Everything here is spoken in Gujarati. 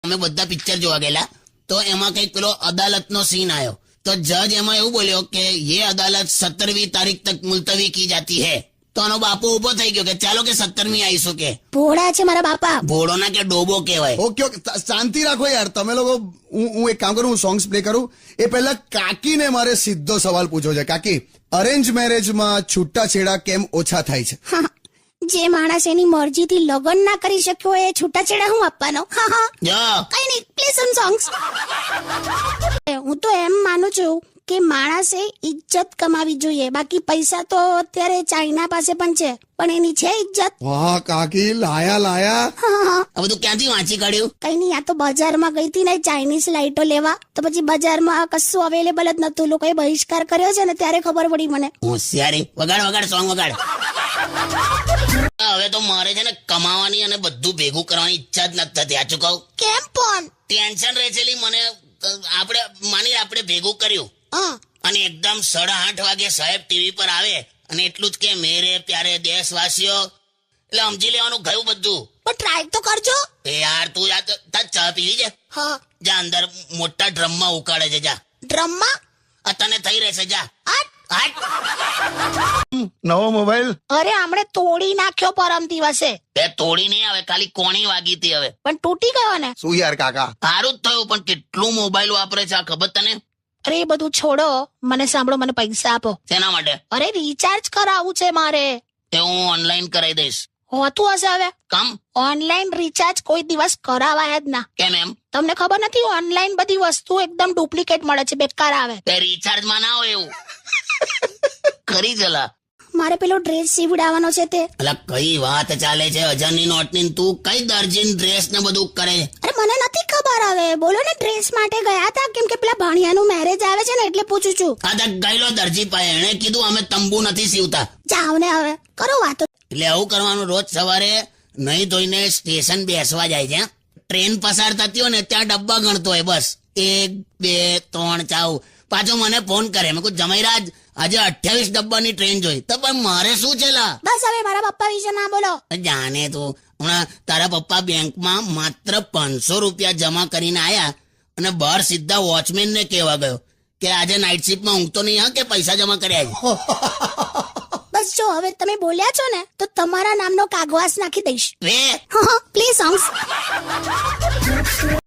અમે બધા પિક્ચર જોવા ગયેલા તો એમાં કઈક પેલો અદાલતનો સીન આવ્યો તો જજ એમાં એવું બોલ્યો કે ये अदालत 17वीं तारीख तक मुलतवी की जाती है તો આનો બાપો ઉભો થઈ ગયો કે ચાલો કે 17મી આવીશું કે ભોળા છે મારા બાપા. ભોળો ના કે ડોબો કહેવાય. ઓકે ઓકે શાંતિ રાખો યાર તમે લોકો. હું એક કામ કરું, હું સોંગ્સ પ્લે કરું એ પહેલા કાકીને મારે સીધો સવાલ પૂછવો છે. કાકી, અરેન્જ મેરેજમાં છૂટાછેડા કેમ ઓછા થાય છે? જે માણસ એની મરજીથી લગ્ન ના કરી શક્યો એ છૂટાછેડા હું આપવાનો? જો કઈ નહીં, પ્લીઝ સમ સોંગ્સ. હું તો એમ માનું છું કે માણસે ઇજ્જત કમાવી જોઈએ. બાકી પૈસા તો અત્યારે ચાઇના પાસે પણ છે, પણ એની છે ઇજ્જત. વાહ કાકી, લાયા. આ બધું ક્યાંથી વાંચી કાઢ્યું? કઈ નહીં, આ તો બજારમાં ગઈ હતી ને ચાઇનીઝ લાઈટો લેવા, તો પછી બજારમાં કશું અવેલેબલ જ નતું. લોકોએ બહિષ્કાર કર્યો છે ને ત્યારે ખબર પડી મને. હોશિયારી. વગાડ સોંગ વગાડ. હવે તો મારે છે ને કમાવાની અને બધું ભેગું કરવાની ઈચ્છા જ નથી થતી. આચું કહું? કેમ પણ? ટેન્શન રહેલી મને. આપણે ભેગું કર્યું અને એકદમ 8:30 વાગે સાહેબ ટીવી પર આવે અને એટલું જ કે મેરે પ્યારે દેશવાસીઓ, એટલે સમજી લેવાનું ગયું બધું. પણ ટ્રાય તો કરજો. એ યાર તું ચા પીવી છે? હા. જા અંદર મોટા ડ્રમમાં ઉકાળે છે. જા. ડ્રમમાં? તને થઈ રહેશે. જા. નવો મોબાઈલ? અરે આમણે તોડી નાખ્યો પરમ દિવસે. બે તોડી નહીં આવે, ખાલી કોણી વાગી હતી. હવે પણ તૂટી ગયો ને. શું યાર કાકા? સારું જ થયું, પણ કેટલું મોબાઈલ વાપરે છે આ ખબર તને? અરે એ બધું છોડો, મને સાંભળો, મને પૈસા આપો. શેના માટે? અરે રિચાર્જ કરાવવું છે મારે. એ હું ઓનલાઈન કરાવી દઈશ. હોતું હશે હવે? કમ ઓનલાઈન રિચાર્જ કોઈ દિવસ કરાવાય જ ના. કેમ એમ? તમને ખબર નથી? ઓનલાઈન બધી વસ્તુ એકદમ ડુપ્લિકેટ મળે છે, બેકાર આવે. તે રિચાર્જમાં ના હોય એવું. કરી ચલા. મારે પેલો ડ્રેસ સીવડાવવાનો છે તે. અલા કઈ વાત ચાલે છે 1000ની નોટની? તું કઈ દરજીન ડ્રેસ ને બધું કરે છે? અરે મને નથી ખબર. હવે બોલો ને, ડ્રેસ માટે ગયા હતા કેમ કે પેલા ભાણિયાનું મેરેજ આવે છે ને એટલે પૂછું છું. આ ગયેલો દરજી પાસે, એણે કીધું અમે તંબુ નથી સીવતા. જાઓ ને હવે કરો વાતો. એટલે આવું કરવાનું. રોજ સવારે નહીં ધોઈને સ્ટેશન બેસવા જાય છે. ટ્રેન પસાર થતી હોય ને ત્યાં ડબ્બા ગણતો હોય. બસ 1 2 3 4. પાછો મને ફોન કરે. મેં કહ્યું જમાઈરાજ આજે 28 ડબ્બાની ટ્રેન જોઈ. તો પણ મારે શું છે લા? બસ હવે મારા પપ્પા વિશે ના બોલો. જાણે તું. હમણાં તારા પપ્પા બેંકમાં માત્ર 500 રૂપિયા જમા કરીને આયા અને બહાર સીધા વોચમેન ને કહેવા ગયો કે આજે નાઇટ શિફ્ટમાં ઊંઘતો નહીં હા, કે પૈસા જમા કર્યા છે. બસ જો હવે તમે બોલ્યા છો ને તો તમારા નામનો કાગવાસ નાખી દઈશ. Way please songs.